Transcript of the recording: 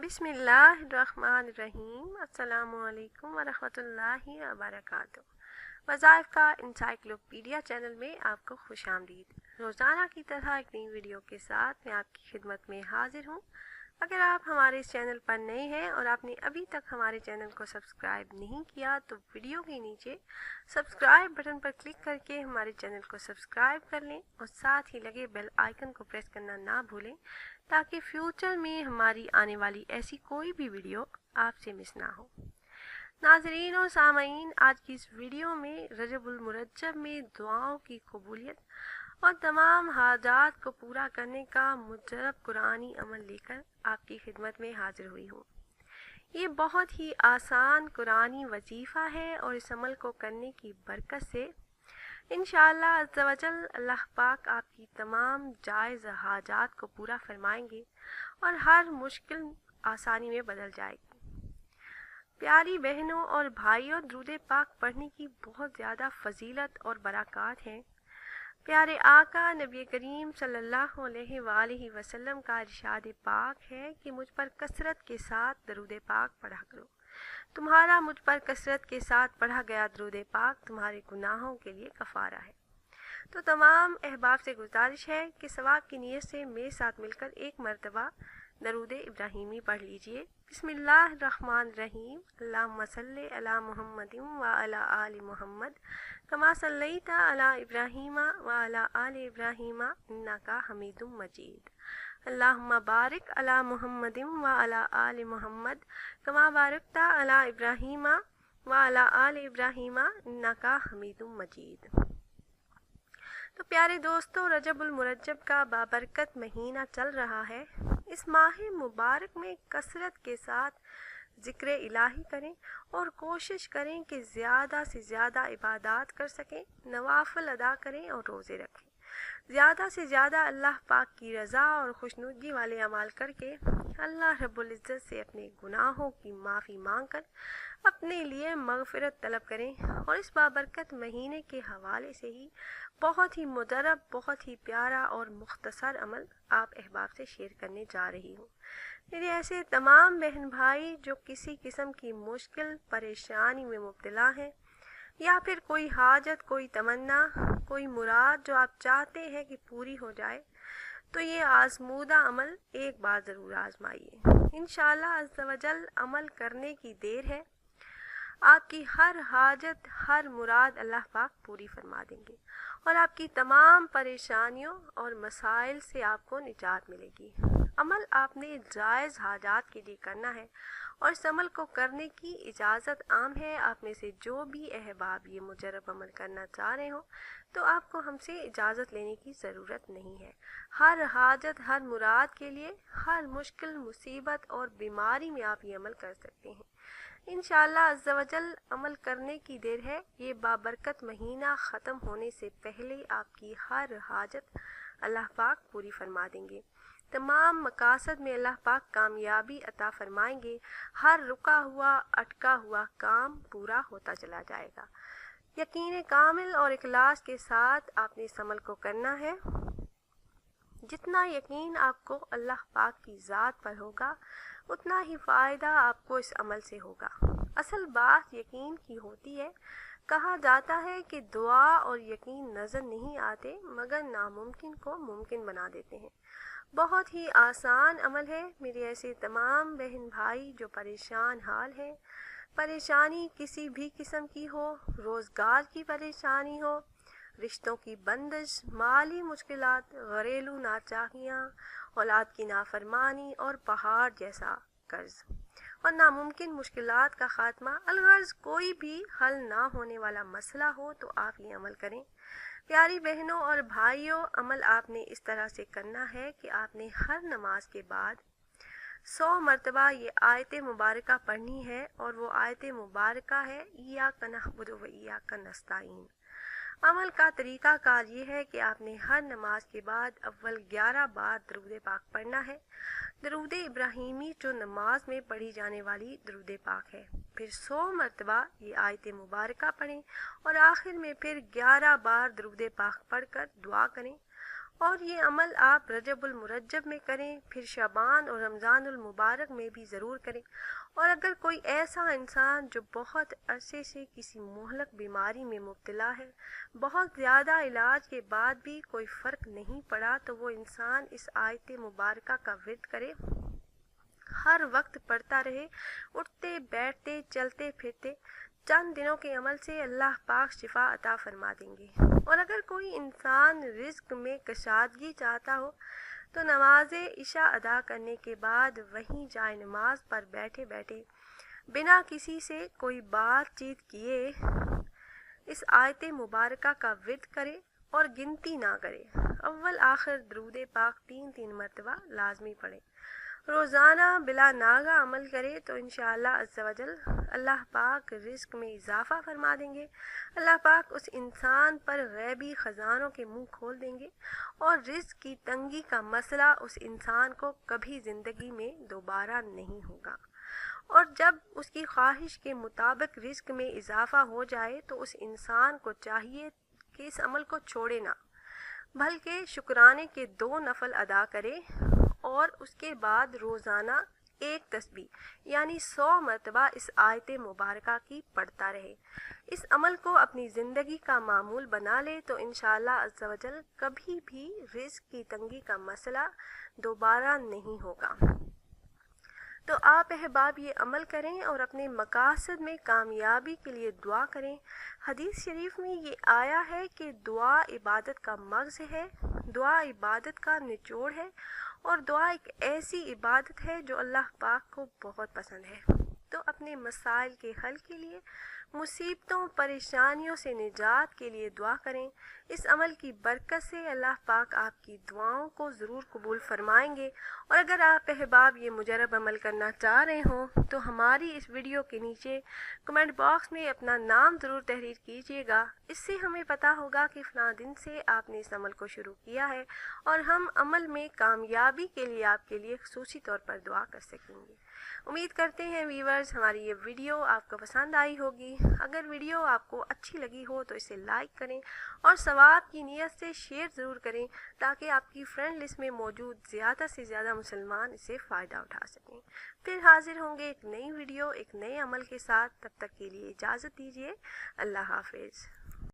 بسم اللہ الرحمن الرحیم۔ السلام علیکم ورحمۃ اللہ وبرکاتہ۔ وظائف کا انسائکلوپیڈیا چینل میں آپ کو خوش آمدید۔ روزانہ کی طرح ایک نئی ویڈیو کے ساتھ میں آپ کی خدمت میں حاضر ہوں۔ اگر آپ ہمارے اس چینل پر نئے ہیں اور آپ نے ابھی تک ہمارے چینل کو سبسکرائب نہیں کیا تو ویڈیو کے نیچے سبسکرائب بٹن پر کلک کر کے ہمارے چینل کو سبسکرائب کر لیں اور ساتھ ہی لگے بیل آئیکن کو پریس کرنا نہ بھولیں تاکہ فیوچر میں ہماری آنے والی ایسی کوئی بھی ویڈیو آپ سے مس نہ ہو۔ ناظرین اور سامعین، آج کی اس ویڈیو میں رجب المرجب میں دعاؤں کی قبولیت اور تمام حاجات کو پورا کرنے کا مجرب قرآنی عمل لے کر آپ کی خدمت میں حاضر ہوئی ہوں۔ یہ بہت ہی آسان قرآنی وظیفہ ہے اور اس عمل کو کرنے کی برکت سے انشاءاللہ عز و جل اللہ پاک آپ کی تمام جائز حاجات کو پورا فرمائیں گے اور ہر مشکل آسانی میں بدل جائے گی۔ پیاری بہنوں اور بھائیوں، درود پاک پڑھنے کی بہت زیادہ فضیلت اور برکات ہیں۔ پیارے آقا نبی کریم صلی اللہ علیہ وآلہ وسلم کا ارشاد پاک ہے کہ مجھ پر کثرت کے ساتھ درود پاک پڑھا کرو۔ تمہارا مجھ پر کثرت کے ساتھ پڑھا گیا درود پاک تمہارے گناہوں کے لیے کفارہ ہے۔ تو تمام احباب سے گزارش ہے کہ ثواب کی نیت سے میرے ساتھ مل کر ایک مرتبہ درود ابراہیمی پڑھ لیجئے۔ بسم اللہ الرحمن الرحیم۔ اللہم صلی علی محمد وعلی آل محمد کما صلیت علی ابراہیم وعلی آل ابراہیم انک حمید مجید۔ اللہم بارک علی محمد وعلی آل محمد کما بارکت علی ابراہیم وعلی آل ابراہیم انک حمید مجید۔ تو پیارے دوستو، رجب المرجب کا بابرکت مہینہ چل رہا ہے۔ اس ماہ مبارک میں کثرت کے ساتھ ذکر الہی کریں اور کوشش کریں کہ زیادہ سے زیادہ عبادات کر سکیں، نوافل ادا کریں اور روزے رکھیں۔ زیادہ سے زیادہ اللہ پاک کی رضا اور خوشنودی والے اعمال کر کے اللہ رب العزت سے اپنے گناہوں کی معافی مانگ کر اپنے لیے مغفرت طلب کریں۔ اور اس بابرکت مہینے کے حوالے سے ہی بہت ہی مدرب، بہت ہی پیارا اور مختصر عمل آپ احباب سے شیئر کرنے جا رہی ہوں۔ میرے ایسے تمام بہن بھائی جو کسی قسم کی مشکل پریشانی میں مبتلا ہیں یا پھر کوئی حاجت، کوئی تمنا، کوئی مراد جو آپ چاہتے ہیں کہ پوری ہو جائے، تو یہ آزمودہ عمل ایک بار ضرور آزمائیے۔ انشاءاللہ عز و جل عمل کرنے کی دیر ہے، آپ کی ہر حاجت، ہر مراد اللہ پاک پوری فرما دیں گے اور آپ کی تمام پریشانیوں اور مسائل سے آپ کو نجات ملے گی۔ عمل آپ نے جائز حاجات کے لیے کرنا ہے اور اس عمل کو کرنے کی اجازت عام ہے۔ آپ میں سے جو بھی احباب یہ مجرب عمل کرنا چاہ رہے ہوں تو آپ کو ہم سے اجازت لینے کی ضرورت نہیں ہے۔ ہر حاجت، ہر مراد کے لیے، ہر مشکل، مصیبت اور بیماری میں آپ یہ عمل کر سکتے ہیں۔ انشاءاللہ عز و جل عمل کرنے کی دیر ہے۔ یہ بابرکت مہینہ ختم ہونے سے پہلے آپ کی ہر حاجت اللہ پاک پوری فرما دیں گے۔ تمام مقاصد میں اللہ پاک کامیابی عطا فرمائیں گے۔ ہر رکا ہوا، اٹکا ہوا کام پورا ہوتا چلا جائے گا۔ یقین کامل اور اخلاص کے ساتھ آپ نے اس عمل کو کرنا ہے۔ جتنا یقین آپ کو اللہ پاک کی ذات پر ہوگا اتنا ہی فائدہ آپ کو اس عمل سے ہوگا۔ اصل بات یقین کی ہوتی ہے۔ کہا جاتا ہے کہ دعا اور یقین نظر نہیں آتے مگر ناممکن کو ممکن بنا دیتے ہیں۔ بہت ہی آسان عمل ہے۔ میرے ایسے تمام بہن بھائی جو پریشان حال ہیں، پریشانی کسی بھی قسم کی ہو، روزگار کی پریشانی ہو، رشتوں کی بندش، مالی مشکلات، گھریلو ناچاکیاں، اولاد کی نافرمانی اور پہاڑ جیسا قرض اور ناممکن مشکلات کا خاتمہ، الغرض کوئی بھی حل نہ ہونے والا مسئلہ ہو تو آپ یہ عمل کریں۔ پیاری بہنوں اور بھائیوں، عمل آپ نے اس طرح سے کرنا ہے کہ آپ نے ہر نماز کے بعد 100 مرتبہ یہ آیت مبارکہ پڑھنی ہے اور وہ آیت مبارکہ ہے ایاک نعبد و ایاک نستعین۔ عمل کا طریقہ کار یہ ہے کہ آپ نے ہر نماز کے بعد اول 11 بار درود پاک پڑھنا ہے۔ درود ابراہیمی جو نماز میں پڑھی جانے والی درود پاک ہے، پھر 100 مرتبہ یہ آیت مبارکہ پڑھیں اور آخر میں پھر 11 بار درود پاک پڑھ کر دعا کریں اور یہ عمل آپ رجب المرجب میں کریں، پھر شعبان اور رمضان المبارک میں بھی ضرور کریں۔ اور اگر کوئی ایسا انسان جو بہت عرصے سے کسی مہلک بیماری میں مبتلا ہے، بہت زیادہ علاج کے بعد بھی کوئی فرق نہیں پڑا، تو وہ انسان اس آیت مبارکہ کا ورد کرے، ہر وقت پڑھتا رہے، اٹھتے بیٹھتے چلتے پھرتے، چند دنوں کے عمل سے اللہ پاک شفا عطا فرما دیں گے۔ اور اگر کوئی انسان رزق میں کشادگی چاہتا ہو تو نماز عشاء ادا کرنے کے بعد وہیں جائے نماز پر بیٹھے بیٹھے بنا کسی سے کوئی بات چیت کیے اس آیت مبارکہ کا ورد کرے اور گنتی نہ کرے، اول آخر درود پاک 3 مرتبہ لازمی پڑھے، روزانہ بلا ناغہ عمل کرے تو انشاءاللہ عز و جل اللہ پاک رزق میں اضافہ فرما دیں گے۔ اللہ پاک اس انسان پر غیبی خزانوں کے منہ کھول دیں گے اور رزق کی تنگی کا مسئلہ اس انسان کو کبھی زندگی میں دوبارہ نہیں ہوگا۔ اور جب اس کی خواہش کے مطابق رزق میں اضافہ ہو جائے تو اس انسان کو چاہیے کہ اس عمل کو چھوڑے نہ، بلکہ شکرانے کے 2 نفل ادا کرے اور اس کے بعد روزانہ 1 تسبیح یعنی 100 مرتبہ اس آیت مبارکہ کی پڑھتا رہے۔ اس عمل کو اپنی زندگی کا معمول بنا لے تو انشاءاللہ عز و جل کبھی بھی رزق کی تنگی کا مسئلہ دوبارہ نہیں ہوگا۔ تو آپ احباب یہ عمل کریں اور اپنے مقاصد میں کامیابی کے لیے دعا کریں۔ حدیث شریف میں یہ آیا ہے کہ دعا عبادت کا مغز ہے، دعا عبادت کا نچوڑ ہے، اور دعا ایک ایسی عبادت ہے جو اللہ پاک کو بہت پسند ہے۔ تو اپنے مسائل کے حل کے لیے، مصیبتوں پریشانیوں سے نجات کے لیے دعا کریں۔ اس عمل کی برکت سے اللہ پاک آپ کی دعاؤں کو ضرور قبول فرمائیں گے۔ اور اگر آپ احباب یہ مجرب عمل کرنا چاہ رہے ہوں تو ہماری اس ویڈیو کے نیچے کمنٹ باکس میں اپنا نام ضرور تحریر کیجیے گا، اس سے ہمیں پتہ ہوگا کہ فلاں دن سے آپ نے اس عمل کو شروع کیا ہے اور ہم عمل میں کامیابی کے لیے آپ کے لیے خصوصی طور پر دعا کر سکیں گے۔ امید کرتے ہیں ویورز ہماری یہ ویڈیو آپ کو پسند آئی ہوگی۔ اگر ویڈیو آپ کو اچھی لگی ہو تو اسے لائک کریں اور ثواب کی نیت سے شیئر ضرور کریں تاکہ آپ کی فرینڈ لسٹ میں موجود زیادہ سے زیادہ مسلمان اسے فائدہ اٹھا سکیں۔ پھر حاضر ہوں گے ایک نئی ویڈیو ایک نئے عمل کے ساتھ، تب تک کے لیے اجازت دیجیے، اللہ حافظ۔